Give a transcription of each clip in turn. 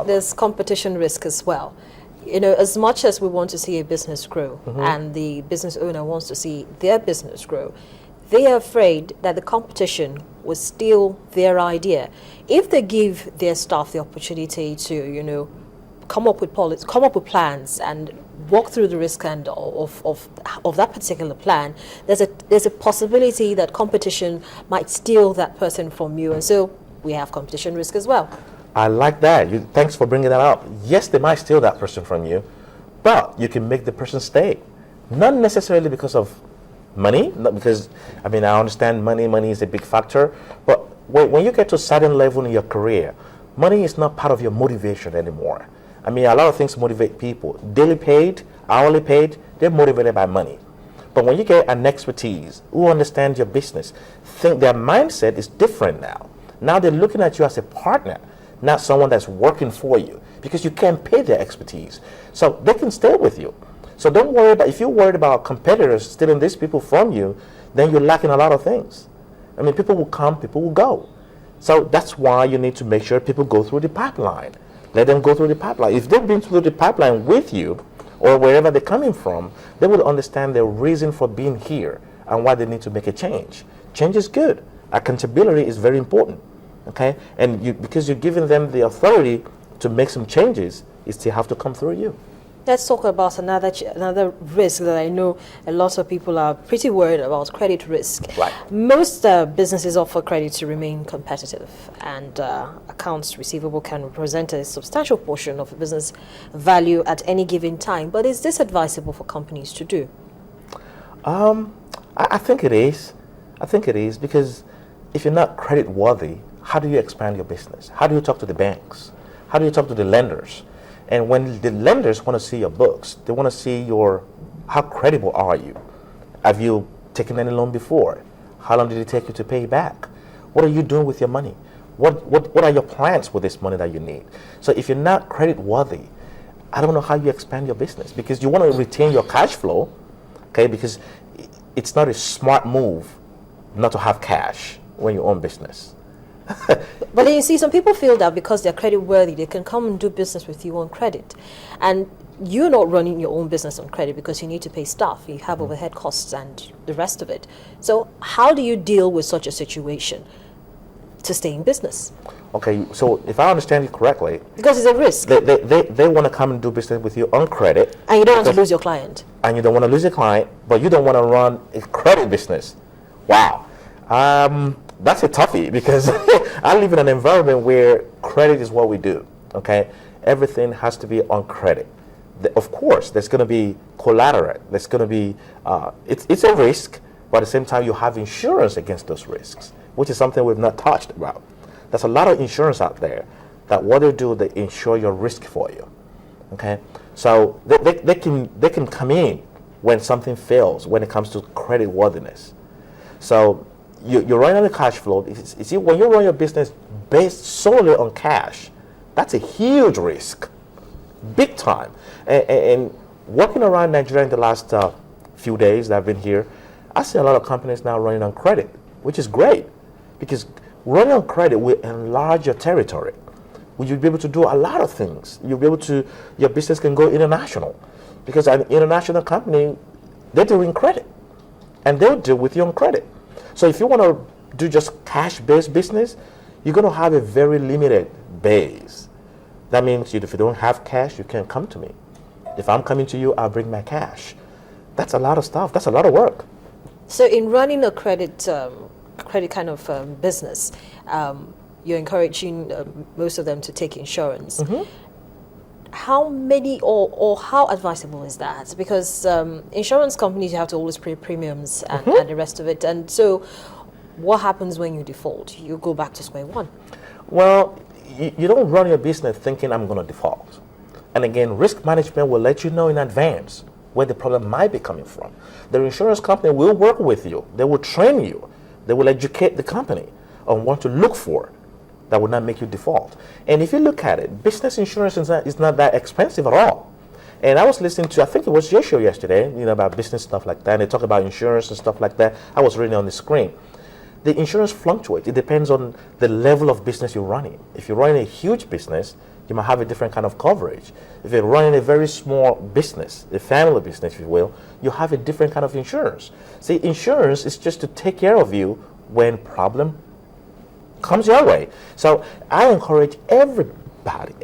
There's competition risk as well. You know, as much as we want to see a business grow and the business owner wants to see their business grow, they are afraid that the competition will steal their idea. If they give their staff the opportunity to, you know, come up with plans and walk through the risk and of that particular plan, there's a possibility that competition might steal that person from you, and so we have competition risk as well. I like that. Thanks for bringing that up. Yes, they might steal that person from you, but you can make the person stay. Not necessarily because of money, not because, I mean, I understand money is a big factor, but when you get to a certain level in your career, money is not part of your motivation anymore. I mean, a lot of things motivate people. Daily paid, hourly paid, they're motivated by money. But when you get an expertise who understands your business, their mindset is different now. Now they're looking at you as a partner, not someone that's working for you, because you can't pay their expertise. So they can stay with you. So don't worry about, if you're worried about competitors stealing these people from you, then you're lacking a lot of things. I mean, people will come, people will go. So that's why you need to make sure people go through the pipeline. Let them go through the pipeline. If they've been through the pipeline with you, or wherever they're coming from, they will understand their reason for being here and why they need to make a change. Change is good. Accountability is very important. Okay, and because you're giving them the authority to make some changes, it still have to come through you. Let's talk about another risk that I know a lot of people are pretty worried about: credit risk. Right. Most businesses offer credit to remain competitive, and accounts receivable can represent a substantial portion of a business value at any given time. But is this advisable for companies to do? I think it is. I think it is, because if you're not credit worthy, how do you expand your business? How do you talk to the banks? How do you talk to the lenders? And when the lenders want to see your books, they want to see how credible are you? Have you taken any loan before? How long did it take you to pay back? What are you doing with your money? What are your plans with this money that you need? So if you're not credit worthy, I don't know how you expand your business, because you want to retain your cash flow, okay? Because it's not a smart move not to have cash when you own business. But then you see, some people feel that because they're credit worthy, they can come and do business with you on credit. And you're not running your own business on credit because you need to pay staff, you have overhead costs and the rest of it. So how do you deal with such a situation to stay in business? Okay, so if I understand you correctly, because it's a risk. They want to come and do business with you on credit. And you don't want to lose your client. And you don't want to lose your client, but you don't want to run a credit business. Wow. That's a toughie, because I live in an environment where credit is what we do, okay? Everything has to be on credit. Of course, there's going to be collateral. There's going to be, it's a risk, but at the same time, you have insurance against those risks, which is something we've not touched about. There's a lot of insurance out there that what they do, they insure your risk for you, okay? So they can come in when something fails when it comes to credit worthiness. So you're running on the cash flow. You see, when you run your business based solely on cash, that's a huge risk, big time. And working around Nigeria in the last few days that I've been here, I see a lot of companies now running on credit, which is great, because running on credit will enlarge your territory. You'll be able to do a lot of things. You'll be able to, your business can go international, because an international company, they're doing credit, and they'll deal with you on credit. So if you want to do just cash-based business, you're going to have a very limited base. That means if you don't have cash, you can't come to me. If I'm coming to you, I'll bring my cash. That's a lot of stuff. That's a lot of work. So in running a credit kind of business, you're encouraging most of them to take insurance. How many or how advisable is that? Because insurance companies, you have to always pay premiums and the rest of it. And so what happens when you default? You go back to square one. Well, you don't run your business thinking I'm going to default. And again, risk management will let you know in advance where the problem might be coming from. The insurance company will work with you. They will train you. They will educate the company on what to look for that would not make you default. And if you look at it, business insurance is not that expensive at all. And I was listening to, I think it was your show yesterday, about business stuff like that. And they talk about insurance and stuff like that. I was reading on the screen. The insurance fluctuates. It depends on the level of business you're running. If you're running a huge business, you might have a different kind of coverage. If you're running a very small business, a family business, if you will, you have a different kind of insurance. See, insurance is just to take care of you when problem comes your way. So I encourage everybody,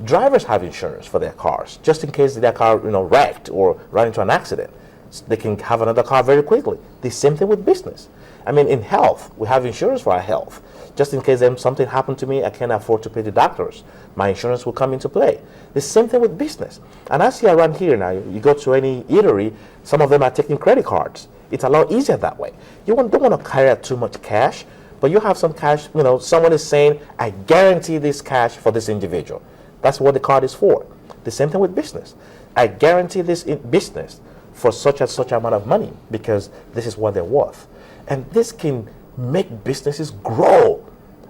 drivers have insurance for their cars, just in case their car, wrecked or run into an accident. So they can have another car very quickly. The same thing with business. In health, we have insurance for our health. Just in case something happened to me, I can't afford to pay the doctors. My insurance will come into play. The same thing with business. And I see around here now, you go to any eatery, some of them are taking credit cards. It's a lot easier that way. You don't want to carry out too much cash, but you have some cash, someone is saying, I guarantee this cash for this individual. That's what the card is for. The same thing with business. I guarantee this in business for such and such amount of money because this is what they're worth. And this can make businesses grow.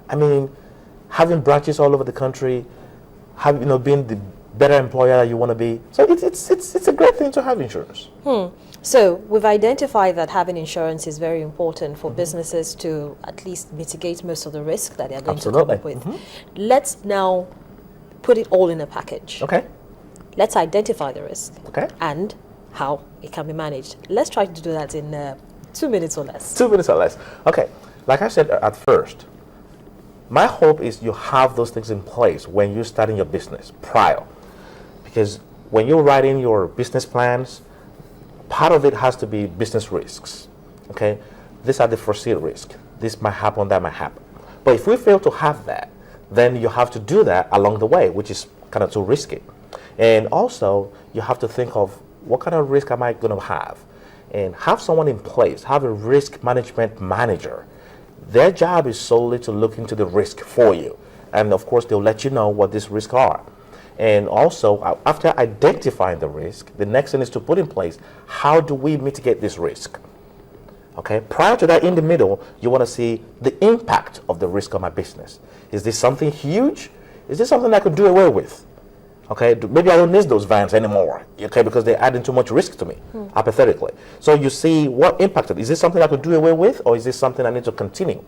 Having branches all over the country, being the better employer that you want to be. So it's a great thing to have insurance. So we've identified that having insurance is very important for businesses to at least mitigate most of the risk that they're going to come up with. Let's now put it all in a package. Okay. Let's identify the risk. Okay. And how it can be managed. Let's try to do that in 2 minutes or less. 2 minutes or less. Okay. Like I said at first, my hope is you have those things in place when you're starting your business prior. Because when you're writing your business plans, part of it has to be business risks. Okay? These are the foreseen risks. This might happen, that might happen. But if we fail to have that, then you have to do that along the way, which is kind of too risky. And also, you have to think of what kind of risk am I going to have? And have someone in place, have a risk management manager. Their job is solely to look into the risk for you. And of course, they'll let you know what these risks are. And also, after identifying the risk, the next thing is to put in place, how do we mitigate this risk? Okay, prior to that, in the middle, you want to see the impact of the risk on my business. Is this something huge? Is this something I could do away with? Okay, maybe I don't need those vans anymore, okay, because they're adding too much risk to me, hypothetically. So you see what impacted. Is this something I could do away with, or is this something I need to continue?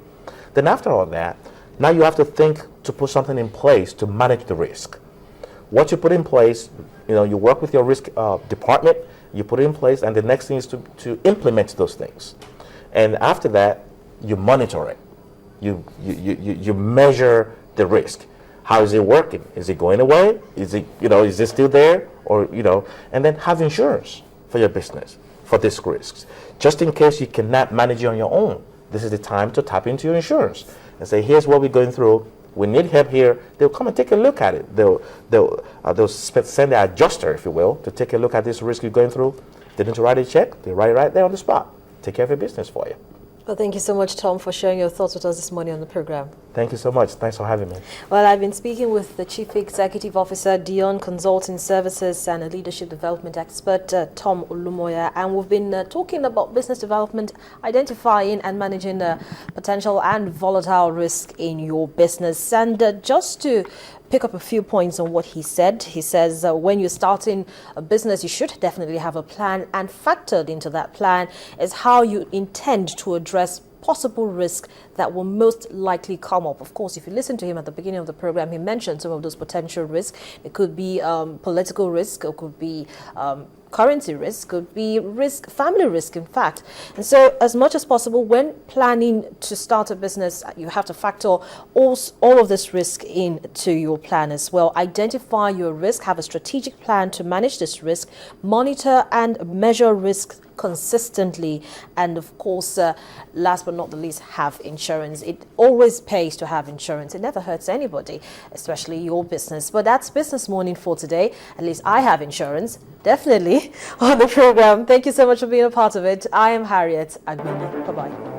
Then after all that, now you have to think to put something in place to manage the risk. What you put in place, you work with your risk department, you put it in place, and the next thing is to implement those things. And after that, you monitor it. You measure the risk. How is it working? Is it going away? Is it, is it still there? Or, and then have insurance for your business for these risks. Just in case you cannot manage it on your own, this is the time to tap into your insurance and say, here's what we're going through. We need help here. They'll come and take a look at it. They'll send their adjuster, if you will, to take a look at this risk you're going through. They need to write a check. They write it right there on the spot. Take care of your business for you. Well, thank you so much, Tom, for sharing your thoughts with us this morning on the program. Thank you so much. Thanks for having me. Well, I've been speaking with the Chief Executive Officer, Deon Consulting Services, and a leadership development expert, Tom Olumoya, and we've been talking about business development, identifying and managing potential and volatile risk in your business. And just to pick up a few points on what he said. He says when you're starting a business, you should definitely have a plan, and factored into that plan is how you intend to address possible risk that will most likely come up. Of course, if you listen to him at the beginning of the program, he mentioned some of those potential risks. It could be political risk, it could be currency risk, could be risk, family risk, in fact. And so as much as possible, when planning to start a business, you have to factor all of this risk into your plan as well. Identify your risk, have a strategic plan to manage this risk, monitor and measure risk consistently, and of course, last but not the least, have insurance. It always pays to have insurance. It never hurts anybody, especially your business. But that's Business Morning for today. At least I have insurance, definitely, on the program. Thank you so much for being a part of it. I am Harriet Agbeni. Bye-bye.